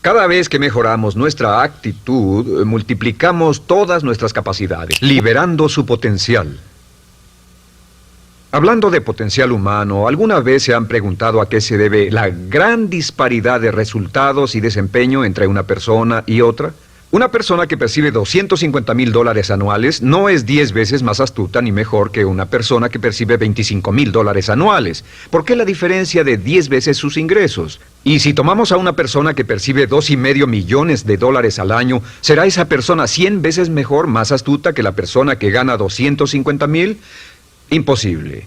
Cada vez que mejoramos nuestra actitud, multiplicamos todas nuestras capacidades, liberando su potencial. Hablando de potencial humano, ¿alguna vez se han preguntado a qué se debe la gran disparidad de resultados y desempeño entre una persona y otra? Una persona que percibe $250,000 anuales no es 10 veces más astuta ni mejor que una persona que percibe $25,000 anuales. ¿Por qué la diferencia de 10 veces sus ingresos? Y si tomamos a una persona que percibe $2,5 millones al año, ¿será esa persona 100 veces mejor, más astuta que la persona que gana $250,000? Imposible.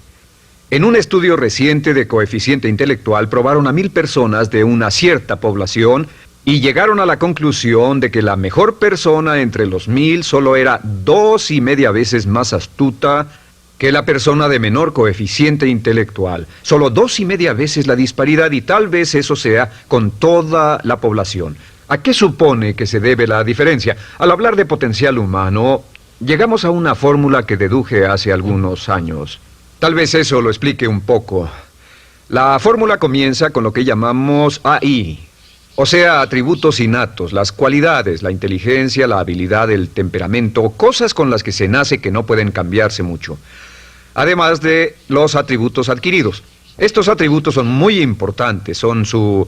En un estudio reciente de coeficiente intelectual probaron a 1,000 personas de una cierta población y llegaron a la conclusión de que la mejor persona entre los 1,000 solo era 2,5 veces más astuta que la persona de menor coeficiente intelectual. Solo 2,5 veces la disparidad, y tal vez eso sea con toda la población. ¿A qué supone que se debe la diferencia? Al hablar de potencial humano, llegamos a una fórmula que deduje hace algunos años. Tal vez eso lo explique un poco. La fórmula comienza con lo que llamamos AI. O sea, atributos innatos, las cualidades, la inteligencia, la habilidad, el temperamento, cosas con las que se nace que no pueden cambiarse mucho. Además de los atributos adquiridos. Estos atributos son muy importantes, son su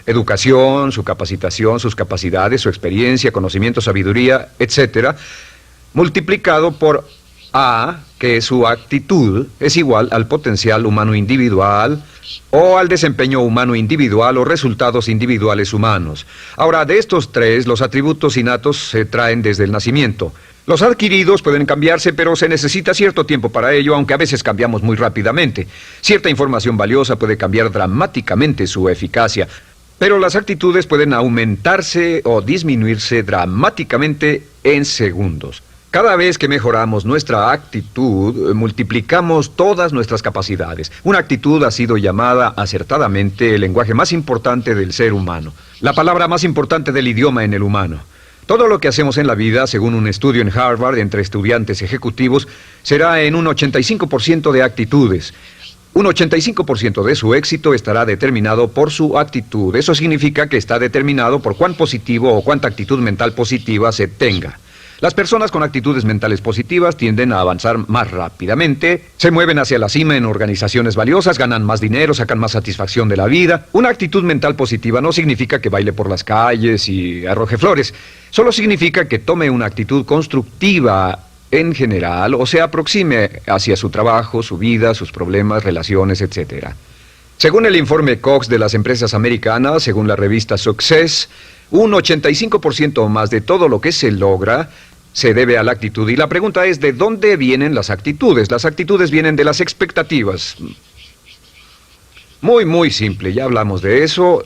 educación, su capacitación, sus capacidades, su experiencia, conocimiento, sabiduría, etc., multiplicado por A, que es su actitud, es igual al potencial humano individual, o al desempeño humano individual o resultados individuales humanos. Ahora, de estos tres, los atributos innatos se traen desde el nacimiento. Los adquiridos pueden cambiarse, pero se necesita cierto tiempo para ello, aunque a veces cambiamos muy rápidamente. Cierta información valiosa puede cambiar dramáticamente su eficacia, pero las actitudes pueden aumentarse o disminuirse dramáticamente en segundos. Cada vez que mejoramos nuestra actitud, multiplicamos todas nuestras capacidades. Una actitud ha sido llamada acertadamente el lenguaje más importante del ser humano, la palabra más importante del idioma en el humano. Todo lo que hacemos en la vida, según un estudio en Harvard entre estudiantes ejecutivos, será en un 85% de actitudes. Un 85% de su éxito estará determinado por su actitud. Eso significa que está determinado por cuán positivo o cuánta actitud mental positiva se tenga. Las personas con actitudes mentales positivas tienden a avanzar más rápidamente, se mueven hacia la cima en organizaciones valiosas, ganan más dinero, sacan más satisfacción de la vida. Una actitud mental positiva no significa que baile por las calles y arroje flores. Solo significa que tome una actitud constructiva en general o se aproxime hacia su trabajo, su vida, sus problemas, relaciones, etc. Según el informe Cox de las empresas americanas, según la revista Success, un 85% o más de todo lo que se logra se debe a la actitud. Y la pregunta es, ¿de dónde vienen las actitudes? Las actitudes vienen de las expectativas. Muy simple, ya hablamos de eso.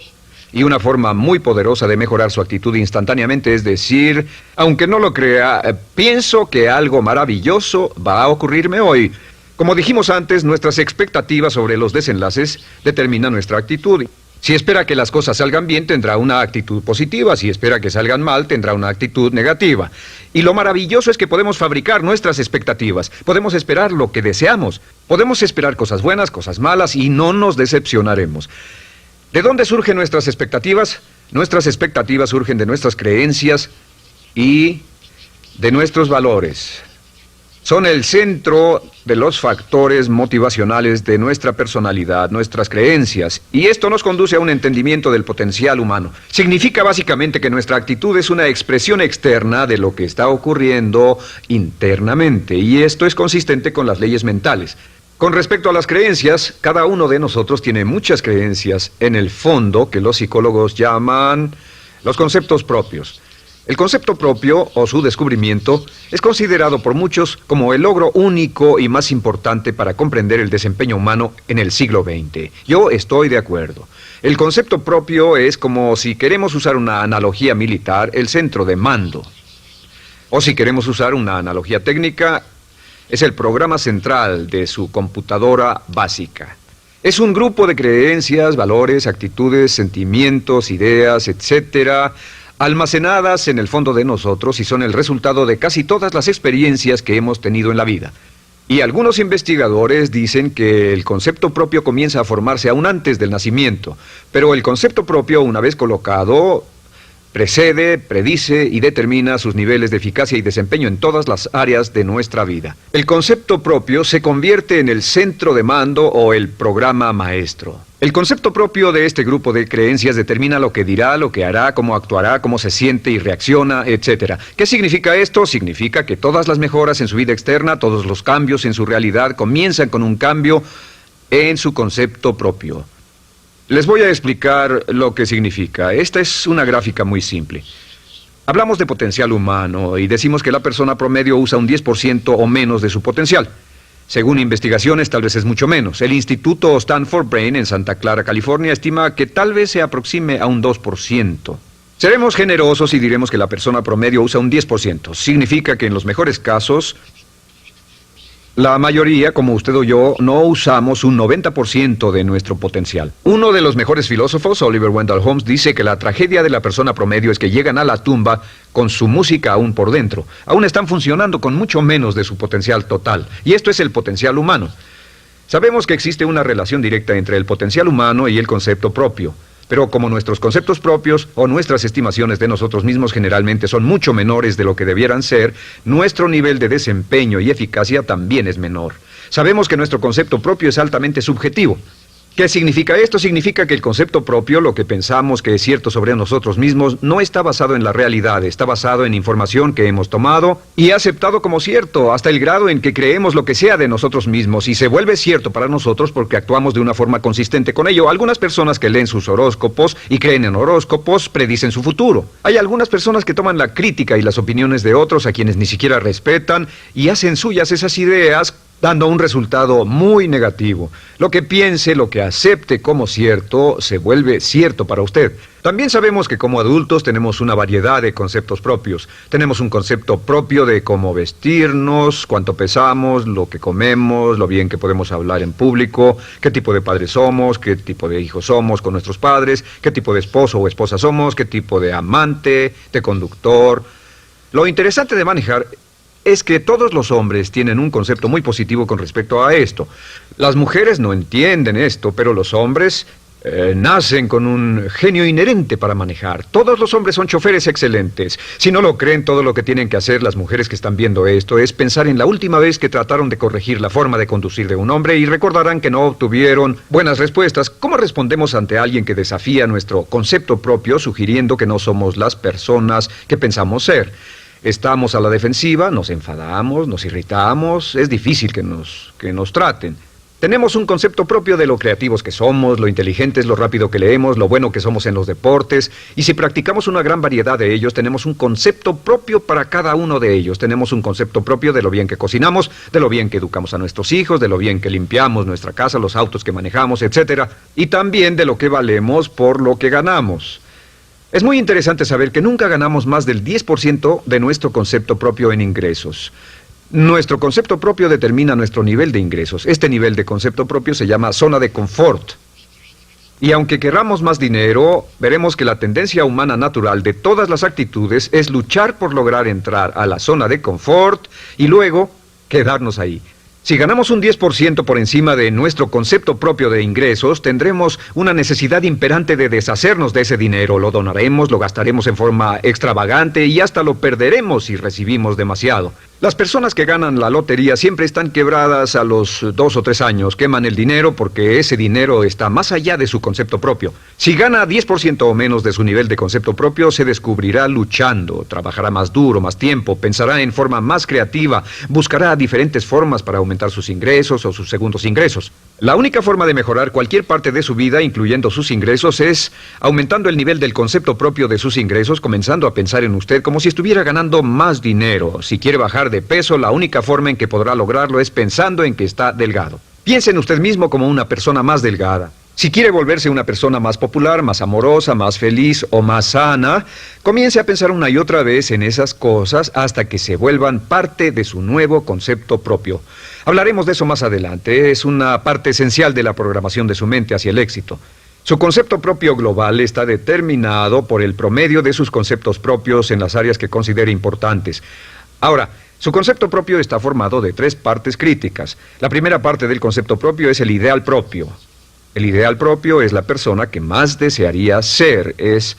Y una forma muy poderosa de mejorar su actitud instantáneamente es decir, aunque no lo crea, pienso que algo maravilloso va a ocurrirme hoy. Como dijimos antes, nuestras expectativas sobre los desenlaces determinan nuestra actitud. Si espera que las cosas salgan bien, tendrá una actitud positiva. Si espera que salgan mal, tendrá una actitud negativa. Y lo maravilloso es que podemos fabricar nuestras expectativas. Podemos esperar lo que deseamos. Podemos esperar cosas buenas, cosas malas, y no nos decepcionaremos. ¿De dónde surgen nuestras expectativas? Nuestras expectativas surgen de nuestras creencias y de nuestros valores. Son el centro de los factores motivacionales de nuestra personalidad, nuestras creencias. Y esto nos conduce a un entendimiento del potencial humano. Significa básicamente que nuestra actitud es una expresión externa de lo que está ocurriendo internamente. Y esto es consistente con las leyes mentales. Con respecto a las creencias, cada uno de nosotros tiene muchas creencias en el fondo que los psicólogos llaman los conceptos propios. El concepto propio, o su descubrimiento, es considerado por muchos como el logro único y más importante para comprender el desempeño humano en el siglo XX. Yo estoy de acuerdo. El concepto propio es como, si queremos usar una analogía militar, el centro de mando. O si queremos usar una analogía técnica, es el programa central de su computadora básica. Es un grupo de creencias, valores, actitudes, sentimientos, ideas, etcétera, almacenadas en el fondo de nosotros y son el resultado de casi todas las experiencias que hemos tenido en la vida. Y algunos investigadores dicen que el concepto propio comienza a formarse aún antes del nacimiento, pero el concepto propio, una vez colocado, Precede, predice y determina sus niveles de eficacia y desempeño en todas las áreas de nuestra vida. El concepto propio se convierte en el centro de mando o el programa maestro. El concepto propio de este grupo de creencias determina lo que dirá, lo que hará, cómo actuará, cómo se siente y reacciona, etc. ¿Qué significa esto? Significa que todas las mejoras en su vida externa, todos los cambios en su realidad comienzan con un cambio en su concepto propio. Les voy a explicar lo que significa. Esta es una gráfica muy simple. Hablamos de potencial humano y decimos que la persona promedio usa un 10% o menos de su potencial. Según investigaciones, tal vez es mucho menos. El Instituto Stanford Brain en Santa Clara, California, estima que tal vez se aproxime a un 2%. Seremos generosos y diremos que la persona promedio usa un 10%. Significa que en los mejores casos, la mayoría, como usted o yo, no usamos un 90% de nuestro potencial. Uno de los mejores filósofos, Oliver Wendell Holmes, dice que la tragedia de la persona promedio es que llegan a la tumba con su música aún por dentro. Aún están funcionando con mucho menos de su potencial total. Y esto es el potencial humano. Sabemos que existe una relación directa entre el potencial humano y el concepto propio. Pero como nuestros conceptos propios o nuestras estimaciones de nosotros mismos generalmente son mucho menores de lo que debieran ser, nuestro nivel de desempeño y eficacia también es menor. Sabemos que nuestro concepto propio es altamente subjetivo. ¿Qué significa esto? Significa que el concepto propio, lo que pensamos que es cierto sobre nosotros mismos, no está basado en la realidad, está basado en información que hemos tomado y aceptado como cierto, hasta el grado en que creemos lo que sea de nosotros mismos y se vuelve cierto para nosotros porque actuamos de una forma consistente con ello. Algunas personas que leen sus horóscopos y creen en horóscopos predicen su futuro. Hay algunas personas que toman la crítica y las opiniones de otros a quienes ni siquiera respetan y hacen suyas esas ideas, dando un resultado muy negativo. Lo que piense, lo que acepte como cierto, se vuelve cierto para usted. También sabemos que como adultos tenemos una variedad de conceptos propios. Tenemos un concepto propio de cómo vestirnos, cuánto pesamos, lo que comemos, lo bien que podemos hablar en público, qué tipo de padres somos, qué tipo de hijos somos con nuestros padres, qué tipo de esposo o esposa somos, qué tipo de amante, de conductor. Lo interesante de manejar es que todos los hombres tienen un concepto muy positivo con respecto a esto. Las mujeres no entienden esto, pero los hombres nacen con un genio inherente para manejar. Todos los hombres son choferes excelentes. Si no lo creen, todo lo que tienen que hacer las mujeres que están viendo esto es pensar en la última vez que trataron de corregir la forma de conducir de un hombre y recordarán que no obtuvieron buenas respuestas. ¿Cómo respondemos ante alguien que desafía nuestro concepto propio, sugiriendo que no somos las personas que pensamos ser? Estamos a la defensiva, nos enfadamos, nos irritamos, es difícil que nos traten. Tenemos un concepto propio de lo creativos que somos, lo inteligentes, lo rápido que leemos, lo bueno que somos en los deportes, y si practicamos una gran variedad de ellos, tenemos un concepto propio para cada uno de ellos. Tenemos un concepto propio de lo bien que cocinamos, de lo bien que educamos a nuestros hijos, de lo bien que limpiamos nuestra casa, los autos que manejamos, etc. Y también de lo que valemos por lo que ganamos. Es muy interesante saber que nunca ganamos más del 10% de nuestro concepto propio en ingresos. Nuestro concepto propio determina nuestro nivel de ingresos. Este nivel de concepto propio se llama zona de confort. Y aunque querramos más dinero, veremos que la tendencia humana natural de todas las actitudes es luchar por lograr entrar a la zona de confort y luego quedarnos ahí. Si ganamos un 10% por encima de nuestro concepto propio de ingresos, tendremos una necesidad imperante de deshacernos de ese dinero. Lo donaremos, lo gastaremos en forma extravagante y hasta lo perderemos si recibimos demasiado. Las personas que ganan la lotería siempre están quebradas a los 2 o 3 años. Queman el dinero porque ese dinero está más allá de su concepto propio. Si gana 10% o menos de su nivel de concepto propio, se descubrirá luchando, trabajará más duro, más tiempo, pensará en forma más creativa, buscará diferentes formas para aumentar sus ingresos o sus segundos ingresos. La única forma de mejorar cualquier parte de su vida, incluyendo sus ingresos, es aumentando el nivel del concepto propio de sus ingresos, comenzando a pensar en usted como si estuviera ganando más dinero. Si quiere bajar de peso, la única forma en que podrá lograrlo es pensando en que está delgado. Piense en usted mismo como una persona más delgada. Si quiere volverse una persona más popular, más amorosa, más feliz o más sana, comience a pensar una y otra vez en esas cosas hasta que se vuelvan parte de su nuevo concepto propio. Hablaremos de eso más adelante. Es una parte esencial de la programación de su mente hacia el éxito. Su concepto propio global está determinado por el promedio de sus conceptos propios en las áreas que considere importantes. Ahora, su concepto propio está formado de 3 partes críticas. La primera parte del concepto propio es el ideal propio. El ideal propio es la persona que más desearía ser, es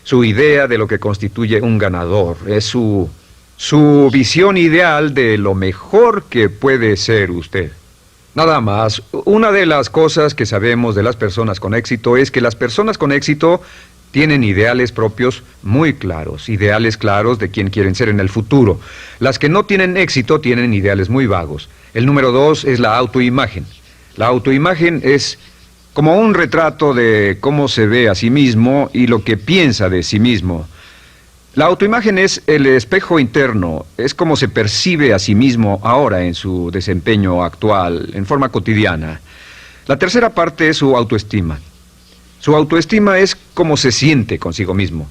su idea de lo que constituye un ganador, es su visión ideal de lo mejor que puede ser usted. Nada más, una de las cosas que sabemos de las personas con éxito es que las personas con éxito tienen ideales propios muy claros, ideales claros de quién quieren ser en el futuro. Las que no tienen éxito tienen ideales muy vagos. El número 2 es la autoimagen. La autoimagen es como un retrato de cómo se ve a sí mismo y lo que piensa de sí mismo. La autoimagen es el espejo interno, es como se percibe a sí mismo ahora en su desempeño actual, en forma cotidiana. La tercera parte es su autoestima. Su autoestima es cómo se siente consigo mismo.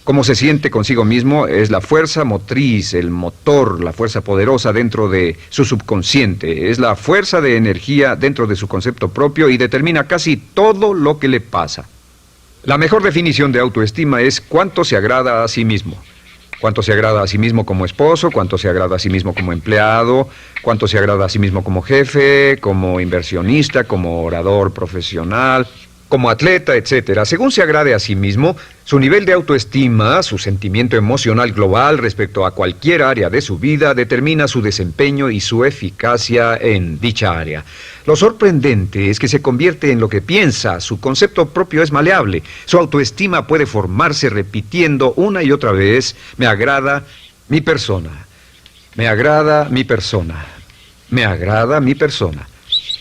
Cómo se siente consigo mismo es la fuerza motriz, el motor, la fuerza poderosa dentro de su subconsciente. Es la fuerza de energía dentro de su concepto propio y determina casi todo lo que le pasa. La mejor definición de autoestima es cuánto se agrada a sí mismo. Cuánto se agrada a sí mismo como esposo, cuánto se agrada a sí mismo como empleado, cuánto se agrada a sí mismo como jefe, como inversionista, como orador profesional, como atleta, etcétera. Según se agrade a sí mismo, su nivel de autoestima, su sentimiento emocional global respecto a cualquier área de su vida, determina su desempeño y su eficacia en dicha área. Lo sorprendente es que se convierte en lo que piensa, su concepto propio es maleable, su autoestima puede formarse repitiendo una y otra vez, me agrada mi persona, me agrada mi persona, me agrada mi persona.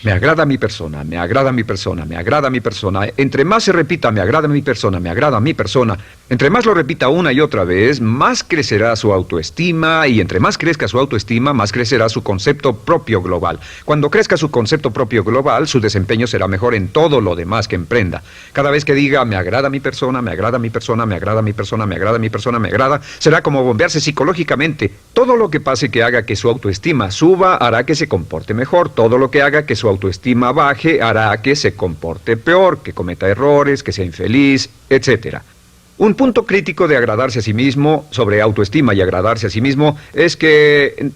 Me agrada mi persona, me agrada mi persona, me agrada mi persona. Entre más se repita, me agrada mi persona, me agrada mi persona, entre más lo repita una y otra vez, más crecerá su autoestima y entre más crezca su autoestima, más crecerá su concepto propio global. Cuando crezca su concepto propio global, su desempeño será mejor en todo lo demás que emprenda. Cada vez que diga, me agrada mi persona, me agrada mi persona, me agrada mi persona, me agrada mi persona, me agrada, será como bombearse psicológicamente. Todo lo que pase que haga que su autoestima suba, hará que se comporte mejor. Todo lo que haga que su autoestima baje, hará que se comporte peor, que cometa errores, que sea infeliz, etcétera. Un punto crítico de agradarse a sí mismo, sobre autoestima y agradarse a sí mismo, es que,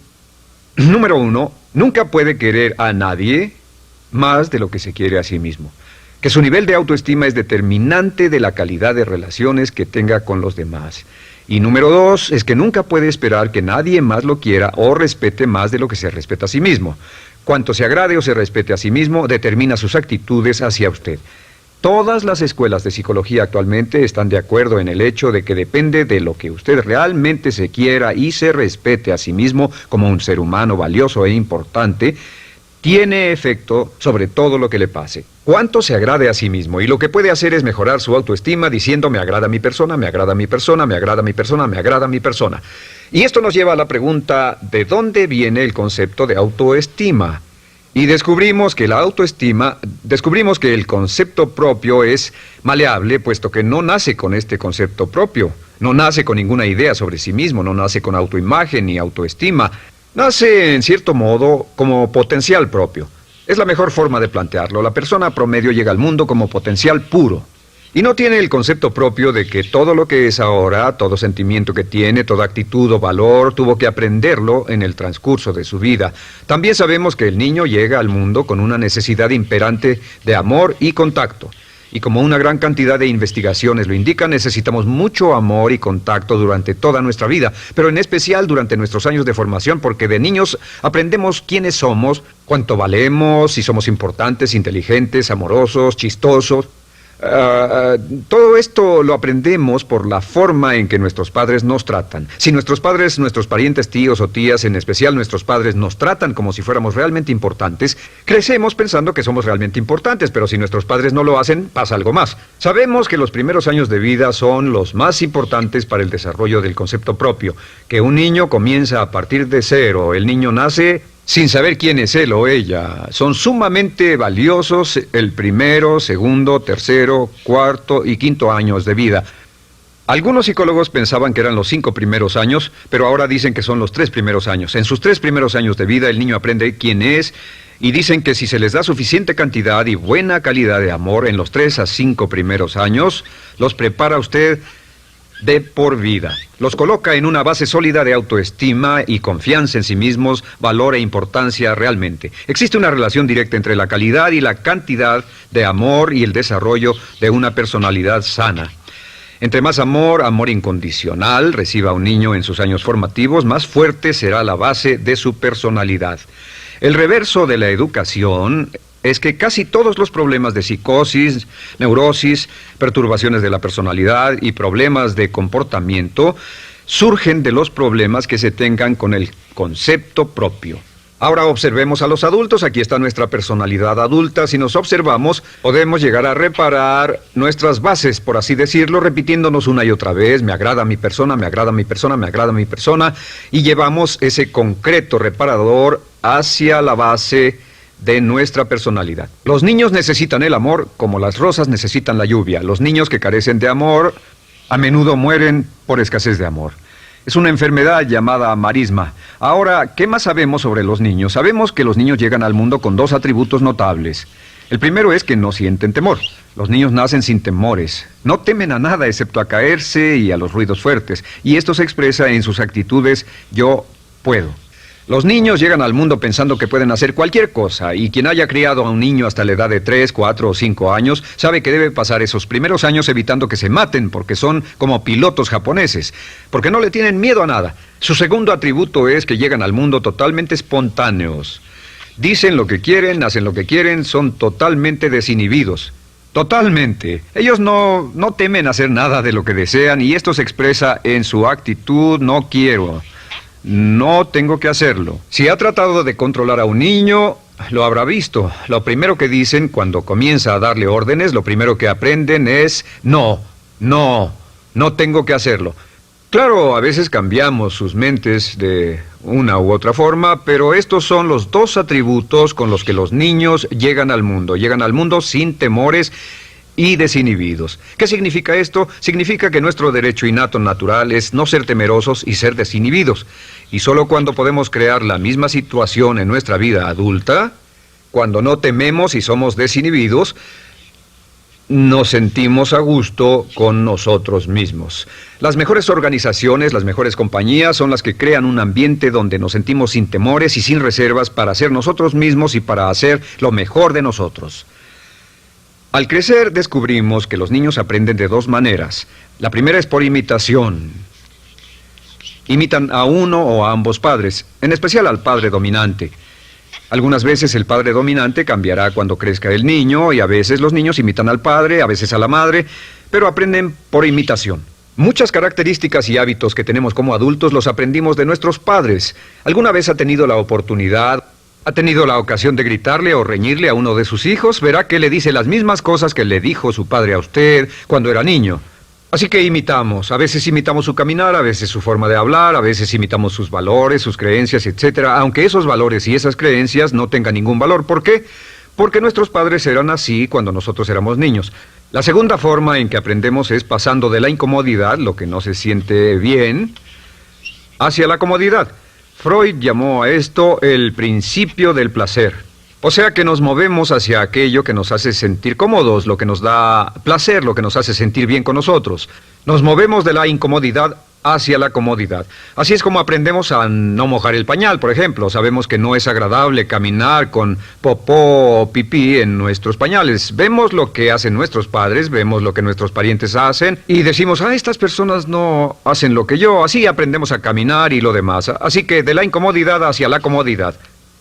número 1, nunca puede querer a nadie más de lo que se quiere a sí mismo. Que su nivel de autoestima es determinante de la calidad de relaciones que tenga con los demás. Y número 2, es que nunca puede esperar que nadie más lo quiera o respete más de lo que se respeta a sí mismo. Cuanto se agrade o se respete a sí mismo, determina sus actitudes hacia usted. Todas las escuelas de psicología actualmente están de acuerdo en el hecho de que depende de lo que usted realmente se quiera y se respete a sí mismo como un ser humano valioso e importante, tiene efecto sobre todo lo que le pase. Cuánto se agrade a sí mismo y lo que puede hacer es mejorar su autoestima diciendo me agrada mi persona, me agrada mi persona, me agrada mi persona, me agrada mi persona. Y esto nos lleva a la pregunta, ¿de dónde viene el concepto de autoestima? Y descubrimos que el concepto propio es maleable, puesto que no nace con este concepto propio, no nace con ninguna idea sobre sí mismo, no nace con autoimagen ni autoestima, nace en cierto modo como potencial propio. Es la mejor forma de plantearlo. La persona promedio llega al mundo como potencial puro. Y no tiene el concepto propio de que todo lo que es ahora, todo sentimiento que tiene, toda actitud o valor, tuvo que aprenderlo en el transcurso de su vida. También sabemos que el niño llega al mundo con una necesidad imperante de amor y contacto. Y como una gran cantidad de investigaciones lo indican, necesitamos mucho amor y contacto durante toda nuestra vida, pero en especial durante nuestros años de formación, porque de niños aprendemos quiénes somos, cuánto valemos, si somos importantes, inteligentes, amorosos, chistosos. Todo esto lo aprendemos por la forma en que nuestros padres nos tratan. Si nuestros padres, nuestros parientes, tíos o tías, en especial nuestros padres, nos tratan como si fuéramos realmente importantes, crecemos pensando que somos realmente importantes, pero si nuestros padres no lo hacen, pasa algo más. Sabemos que los primeros años de vida son los más importantes para el desarrollo del concepto propio, que un niño comienza a partir de cero. El niño nace sin saber quién es él o ella. Son sumamente valiosos el primero, segundo, tercero, cuarto y quinto años de vida. Algunos psicólogos pensaban que eran los 5 primeros años, pero ahora dicen que son los 3 primeros años. En sus 3 primeros años de vida el niño aprende quién es y dicen que si se les da suficiente cantidad y buena calidad de amor en los 3 a 5 primeros años, los prepara usted de por vida. Los coloca en una base sólida de autoestima y confianza en sí mismos, valor e importancia realmente. Existe una relación directa entre la calidad y la cantidad de amor y el desarrollo de una personalidad sana. Entre más amor, amor incondicional, reciba un niño en sus años formativos, más fuerte será la base de su personalidad. El reverso de la educación es que casi todos los problemas de psicosis, neurosis, perturbaciones de la personalidad y problemas de comportamiento surgen de los problemas que se tengan con el concepto propio. Ahora observemos a los adultos. Aquí está nuestra personalidad adulta. Si nos observamos, podemos llegar a reparar nuestras bases, por así decirlo, repitiéndonos una y otra vez: me agrada mi persona, me agrada mi persona, me agrada mi persona, y llevamos ese concreto reparador hacia la base de nuestra personalidad. Los niños necesitan el amor como las rosas necesitan la lluvia. Los niños que carecen de amor a menudo mueren por escasez de amor. Es una enfermedad llamada marisma. Ahora, ¿qué más sabemos sobre los niños? Sabemos que los niños llegan al mundo con dos atributos notables. El primero es que no sienten temor. Los niños nacen sin temores. No temen a nada excepto a caerse y a los ruidos fuertes. Y esto se expresa en sus actitudes: yo puedo. Los niños llegan al mundo pensando que pueden hacer cualquier cosa, y quien haya criado a un niño hasta la edad de 3, 4 o 5 años sabe que debe pasar esos primeros años evitando que se maten, porque son como pilotos japoneses, porque no le tienen miedo a nada. Su segundo atributo es que llegan al mundo totalmente espontáneos. Dicen lo que quieren, hacen lo que quieren, son totalmente desinhibidos. Totalmente. Ellos no temen hacer nada de lo que desean, y esto se expresa en su actitud: no quiero. No tengo que hacerlo. Si ha tratado de controlar a un niño, lo habrá visto. Lo primero que dicen cuando comienza a darle órdenes, lo primero que aprenden es: no tengo que hacerlo. Claro, a veces cambiamos sus mentes de una u otra forma, pero estos son los dos atributos con los que los niños llegan al mundo. Llegan al mundo sin temores y desinhibidos. ¿Qué significa esto? Significa que nuestro derecho innato natural es no ser temerosos y ser desinhibidos. Y solo cuando podemos crear la misma situación en nuestra vida adulta, cuando no tememos y somos desinhibidos, nos sentimos a gusto con nosotros mismos. Las mejores organizaciones, las mejores compañías son las que crean un ambiente donde nos sentimos sin temores y sin reservas para ser nosotros mismos y para hacer lo mejor de nosotros. Al crecer descubrimos que los niños aprenden de dos maneras. La primera es por imitación. Imitan a uno o a ambos padres, en especial al padre dominante. Algunas veces el padre dominante cambiará cuando crezca el niño, y a veces los niños imitan al padre, a veces a la madre, pero aprenden por imitación. Muchas características y hábitos que tenemos como adultos los aprendimos de nuestros padres. ¿Alguna vez ha tenido la oportunidad, ha tenido la ocasión de gritarle o reñirle a uno de sus hijos? Verá que le dice las mismas cosas que le dijo su padre a usted cuando era niño. Así que imitamos. A veces imitamos su caminar, a veces su forma de hablar, a veces imitamos sus valores, sus creencias, etc. Aunque esos valores y esas creencias no tengan ningún valor. ¿Por qué? Porque nuestros padres eran así cuando nosotros éramos niños. La segunda forma en que aprendemos es pasando de la incomodidad, lo que no se siente bien, hacia la comodidad. Freud llamó a esto el principio del placer. O sea que nos movemos hacia aquello que nos hace sentir cómodos, lo que nos da placer, lo que nos hace sentir bien con nosotros. Nos movemos de la incomodidad hacia la comodidad. Así es como aprendemos a no mojar el pañal, por ejemplo. Sabemos que no es agradable caminar con popó o pipí en nuestros pañales. Vemos lo que hacen nuestros padres, vemos lo que nuestros parientes hacen y decimos: estas personas no hacen lo que yo. Así aprendemos a caminar y lo demás. Así que de la incomodidad hacia la comodidad.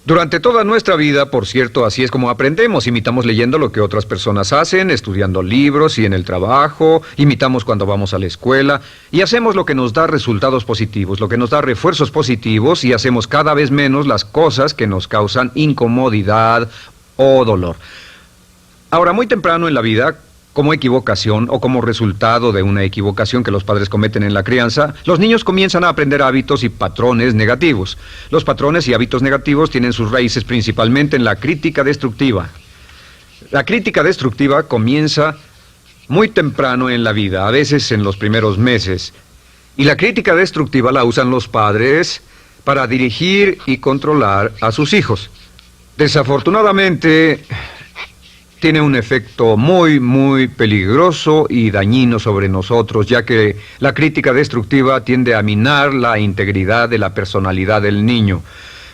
Durante toda nuestra vida, por cierto, así es como aprendemos. Imitamos leyendo lo que otras personas hacen, estudiando libros y en el trabajo, imitamos cuando vamos a la escuela, y hacemos lo que nos da resultados positivos, lo que nos da refuerzos positivos, y hacemos cada vez menos las cosas que nos causan incomodidad o dolor. Ahora, muy temprano en la vida, como equivocación o como resultado de una equivocación que los padres cometen en la crianza, los niños comienzan a aprender hábitos y patrones negativos. Los patrones y hábitos negativos tienen sus raíces principalmente en la crítica destructiva. La crítica destructiva comienza muy temprano en la vida, a veces en los primeros meses. Y la crítica destructiva la usan los padres para dirigir y controlar a sus hijos. Desafortunadamente, tiene un efecto muy peligroso y dañino sobre nosotros, ya que la crítica destructiva tiende a minar la integridad de la personalidad del niño.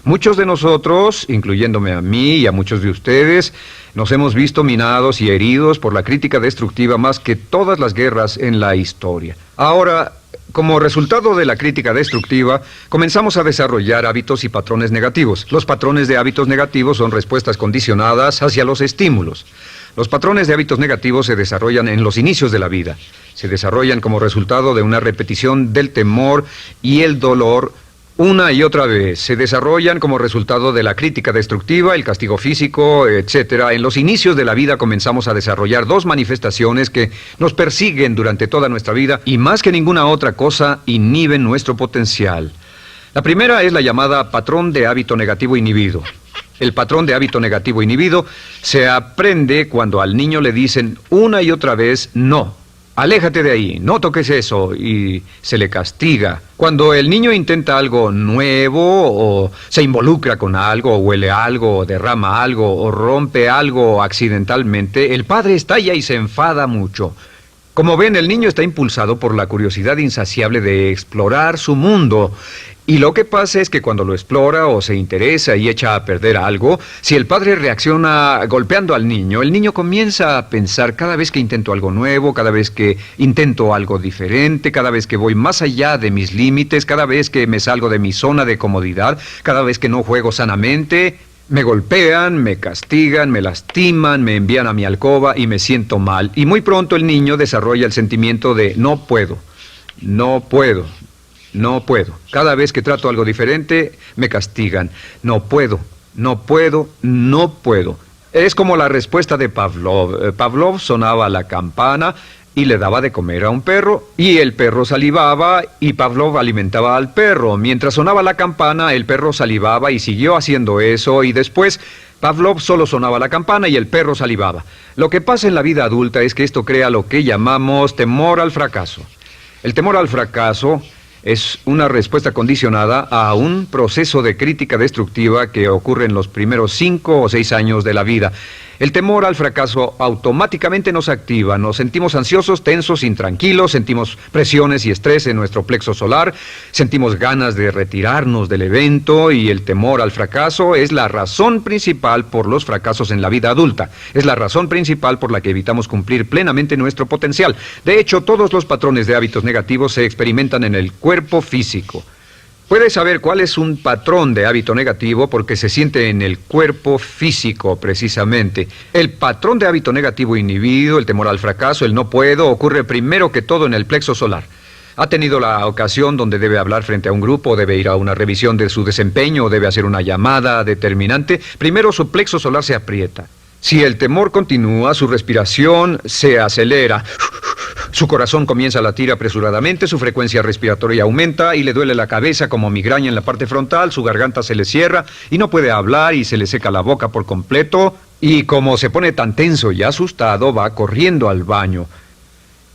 Muchos de nosotros, incluyéndome a mí y a muchos de ustedes, nos hemos visto minados y heridos por la crítica destructiva más que todas las guerras en la historia. Ahora, como resultado de la crítica destructiva, comenzamos a desarrollar hábitos y patrones negativos. Los patrones de hábitos negativos son respuestas condicionadas hacia los estímulos. Los patrones de hábitos negativos se desarrollan en los inicios de la vida. Se desarrollan como resultado de una repetición del temor y el dolor una y otra vez. Se desarrollan como resultado de la crítica destructiva, el castigo físico, etc. En los inicios de la vida comenzamos a desarrollar dos manifestaciones que nos persiguen durante toda nuestra vida y más que ninguna otra cosa inhiben nuestro potencial. La primera es la llamada patrón de hábito negativo inhibido. El patrón de hábito negativo inhibido se aprende cuando al niño le dicen una y otra vez no. Aléjate de ahí, no toques eso, y se le castiga. Cuando el niño intenta algo nuevo, o se involucra con algo, o huele algo, o derrama algo, o rompe algo accidentalmente, el padre estalla y se enfada mucho. Como ven, el niño está impulsado por la curiosidad insaciable de explorar su mundo. Y lo que pasa es que cuando lo explora o se interesa y echa a perder algo, si el padre reacciona golpeando al niño, el niño comienza a pensar cada vez que intento algo nuevo, cada vez que intento algo diferente, cada vez que voy más allá de mis límites, cada vez que me salgo de mi zona de comodidad, cada vez que no juego sanamente, me golpean, me castigan, me lastiman, me envían a mi alcoba y me siento mal. Y muy pronto el niño desarrolla el sentimiento de no puedo, no puedo. No puedo. Cada vez que trato algo diferente, me castigan. No puedo, no puedo, no puedo. Es como la respuesta de Pavlov. Pavlov sonaba la campana y le daba de comer a un perro, y el perro salivaba, y Pavlov alimentaba al perro. Mientras sonaba la campana, el perro salivaba y siguió haciendo eso, y después Pavlov solo sonaba la campana y el perro salivaba. Lo que pasa en la vida adulta es que esto crea lo que llamamos temor al fracaso. El temor al fracaso es una respuesta condicionada a un proceso de crítica destructiva que ocurre en los primeros 5 o 6 años de la vida. El temor al fracaso automáticamente nos activa, nos sentimos ansiosos, tensos, intranquilos, sentimos presiones y estrés en nuestro plexo solar, sentimos ganas de retirarnos del evento, y el temor al fracaso es la razón principal por los fracasos en la vida adulta. Es la razón principal por la que evitamos cumplir plenamente nuestro potencial. De hecho, todos los patrones de hábitos negativos se experimentan en el cuerpo físico. Puedes saber cuál es un patrón de hábito negativo porque se siente en el cuerpo físico, precisamente. El patrón de hábito negativo inhibido, el temor al fracaso, el no puedo, ocurre primero que todo en el plexo solar. ¿Ha tenido la ocasión donde debe hablar frente a un grupo, debe ir a una revisión de su desempeño o debe hacer una llamada determinante? Primero su plexo solar se aprieta. Si el temor continúa, su respiración se acelera. Su corazón comienza a latir apresuradamente, su frecuencia respiratoria aumenta y le duele la cabeza como migraña en la parte frontal, su garganta se le cierra y no puede hablar y se le seca la boca por completo, y como se pone tan tenso y asustado, va corriendo al baño.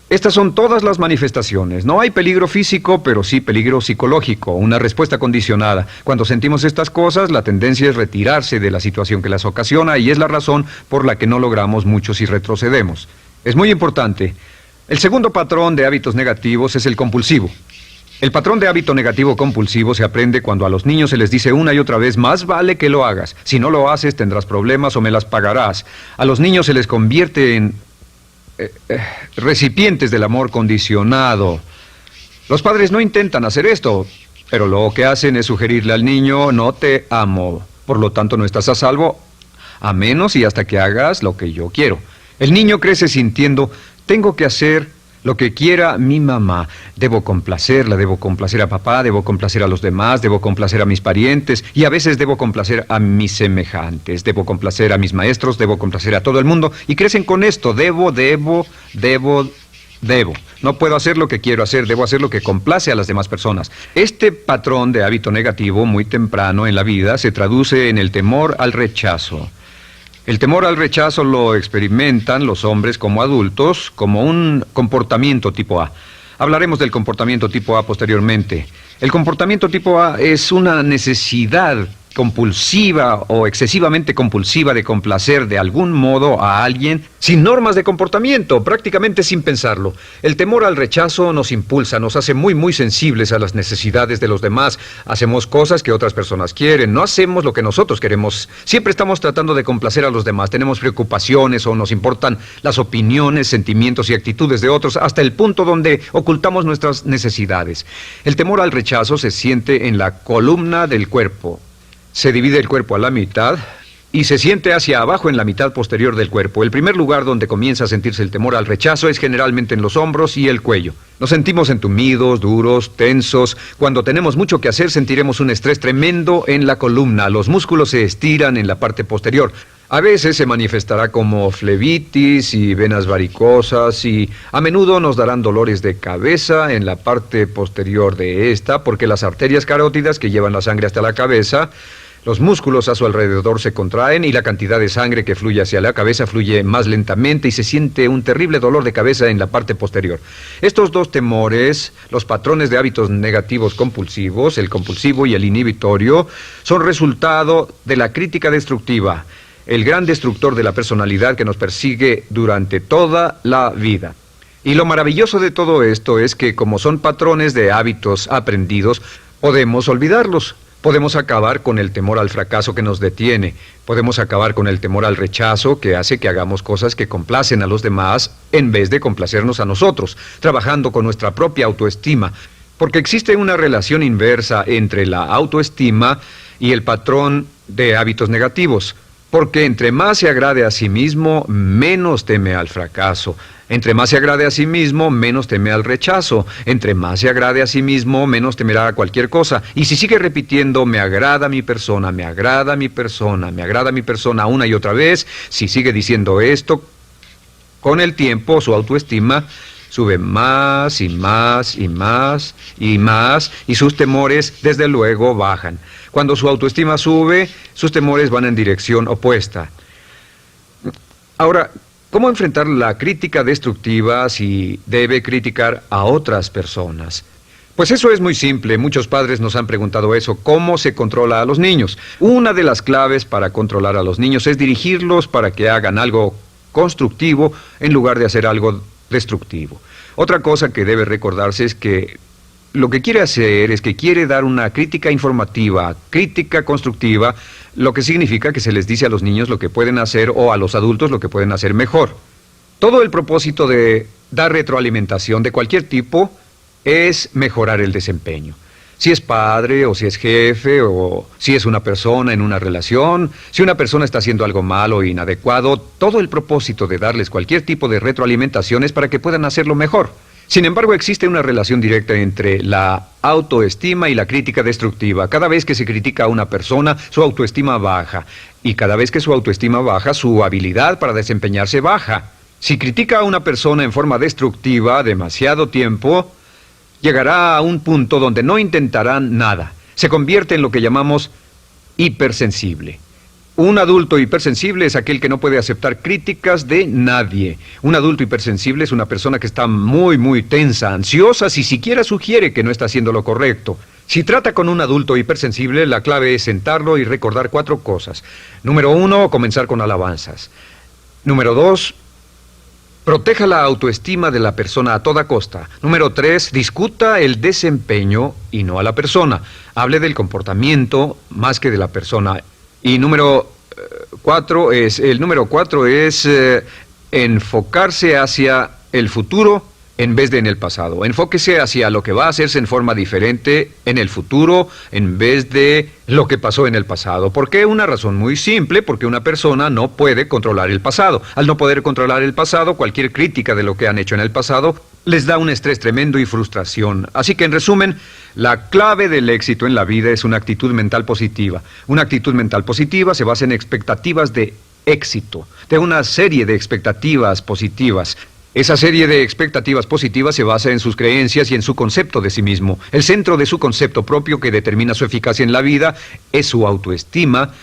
Estas son todas las manifestaciones. No hay peligro físico, pero sí peligro psicológico, una respuesta condicionada. Cuando sentimos estas cosas, la tendencia es retirarse de la situación que las ocasiona, y es la razón por la que no logramos mucho si retrocedemos. Es muy importante. El segundo patrón de hábitos negativos es el compulsivo. El patrón de hábito negativo compulsivo se aprende cuando a los niños se les dice una y otra vez, más vale que lo hagas. Si no lo haces, tendrás problemas o me las pagarás. A los niños se les convierte en recipientes del amor condicionado. Los padres no intentan hacer esto, pero lo que hacen es sugerirle al niño, no te amo, por lo tanto no estás a salvo, a menos y hasta que hagas lo que yo quiero. El niño crece sintiendo, tengo que hacer lo que quiera mi mamá. Debo complacerla, debo complacer a papá, debo complacer a los demás, debo complacer a mis parientes, y a veces debo complacer a mis semejantes, debo complacer a mis maestros, debo complacer a todo el mundo, y crecen con esto, debo. No puedo hacer lo que quiero hacer, debo hacer lo que complace a las demás personas. Este patrón de hábito negativo muy temprano en la vida se traduce en el temor al rechazo. El temor al rechazo lo experimentan los hombres como adultos como un comportamiento tipo A. Hablaremos del comportamiento tipo A posteriormente. El comportamiento tipo A es una necesidad compulsiva o excesivamente compulsiva de complacer de algún modo a alguien sin normas de comportamiento, prácticamente sin pensarlo. El temor al rechazo nos impulsa, nos hace muy sensibles a las necesidades de los demás. Hacemos cosas que otras personas quieren, no hacemos lo que nosotros queremos. Siempre estamos tratando de complacer a los demás. Tenemos preocupaciones o nos importan las opiniones, sentimientos y actitudes de otros hasta el punto donde ocultamos nuestras necesidades. El temor al rechazo se siente en la columna del cuerpo. Se divide el cuerpo a la mitad y se siente hacia abajo en la mitad posterior del cuerpo. El primer lugar donde comienza a sentirse el temor al rechazo es generalmente en los hombros y el cuello. Nos sentimos entumidos, duros, tensos. Cuando tenemos mucho que hacer sentiremos un estrés tremendo en la columna. Los músculos se estiran en la parte posterior. A veces se manifestará como flebitis y venas varicosas y a menudo nos darán dolores de cabeza en la parte posterior de esta porque las arterias carótidas que llevan la sangre hasta la cabeza, los músculos a su alrededor se contraen y la cantidad de sangre que fluye hacia la cabeza fluye más lentamente y se siente un terrible dolor de cabeza en la parte posterior. Estos dos temores, los patrones de hábitos negativos compulsivos, el compulsivo y el inhibitorio, son resultado de la crítica destructiva, el gran destructor de la personalidad que nos persigue durante toda la vida. Y lo maravilloso de todo esto es que como son patrones de hábitos aprendidos, podemos olvidarlos. Podemos acabar con el temor al fracaso que nos detiene. Podemos acabar con el temor al rechazo que hace que hagamos cosas que complacen a los demás en vez de complacernos a nosotros, trabajando con nuestra propia autoestima. Porque existe una relación inversa entre la autoestima y el patrón de hábitos negativos. Porque entre más se agrade a sí mismo, menos teme al fracaso. Entre más se agrade a sí mismo, menos teme al rechazo. Entre más se agrade a sí mismo, menos temerá a cualquier cosa. Y si sigue repitiendo, me agrada mi persona, me agrada mi persona, me agrada mi persona una y otra vez, si sigue diciendo esto, con el tiempo su autoestima sube más y más y más y más y sus temores desde luego bajan. Cuando su autoestima sube, sus temores van en dirección opuesta. Ahora, ¿cómo enfrentar la crítica destructiva si debe criticar a otras personas? Pues eso es muy simple. Muchos padres nos han preguntado eso. ¿Cómo se controla a los niños? Una de las claves para controlar a los niños es dirigirlos para que hagan algo constructivo en lugar de hacer algo destructivo. Otra cosa que debe recordarse es que lo que quiere hacer es que quiere dar una crítica informativa, crítica constructiva, lo que significa que se les dice a los niños lo que pueden hacer o a los adultos lo que pueden hacer mejor. Todo el propósito de dar retroalimentación de cualquier tipo es mejorar el desempeño. Si es padre o si es jefe o si es una persona en una relación, si una persona está haciendo algo malo o inadecuado, todo el propósito de darles cualquier tipo de retroalimentación es para que puedan hacerlo mejor. Sin embargo, existe una relación directa entre la autoestima y la crítica destructiva. Cada vez que se critica a una persona, su autoestima baja. Y cada vez que su autoestima baja, su habilidad para desempeñarse baja. Si critica a una persona en forma destructiva demasiado tiempo, llegará a un punto donde no intentarán nada. Se convierte en lo que llamamos hipersensible. Un adulto hipersensible es aquel que no puede aceptar críticas de nadie. Un adulto hipersensible es una persona que está muy tensa, ansiosa, si siquiera sugiere que no está haciendo lo correcto. Si trata con un adulto hipersensible, la clave es sentarlo y recordar 4 cosas. Número 1, comenzar con alabanzas. Número 2, proteja la autoestima de la persona a toda costa. Número 3, discuta el desempeño y no a la persona. Hable del comportamiento más que de la persona. Y número 4 es enfocarse hacia el futuro en vez de en el pasado. Enfóquese hacia lo que va a hacerse en forma diferente en el futuro en vez de lo que pasó en el pasado. ¿Por qué? Una razón muy simple, porque una persona no puede controlar el pasado. Al no poder controlar el pasado, cualquier crítica de lo que han hecho en el pasado les da un estrés tremendo y frustración. Así que, en resumen, la clave del éxito en la vida es una actitud mental positiva. Una actitud mental positiva se basa en expectativas de éxito, de una serie de expectativas positivas. Esa serie de expectativas positivas se basa en sus creencias y en su concepto de sí mismo. El centro de su concepto propio que determina su eficacia en la vida es su autoestima,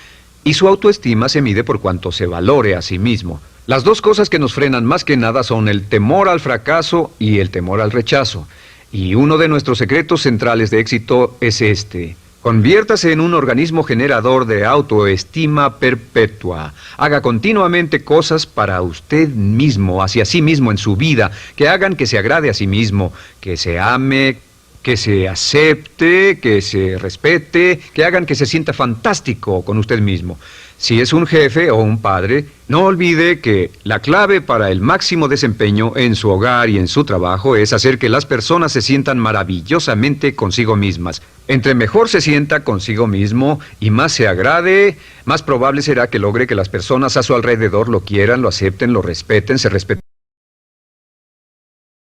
y su autoestima se mide por cuanto se valore a sí mismo. Las dos cosas que nos frenan más que nada son el temor al fracaso y el temor al rechazo. Y uno de nuestros secretos centrales de éxito es este: Conviértase en un organismo generador de autoestima perpetua. Haga continuamente cosas para usted mismo, hacia sí mismo en su vida, que hagan que se agrade a sí mismo, que se ame, que se acepte, que se respete, que hagan que se sienta fantástico con usted mismo. Si es un jefe o un padre, no olvide que la clave para el máximo desempeño en su hogar y en su trabajo es hacer que las personas se sientan maravillosamente consigo mismas. Entre mejor se sienta consigo mismo y más se agrade, más probable será que logre que las personas a su alrededor lo quieran, lo acepten, lo respeten, se respeten.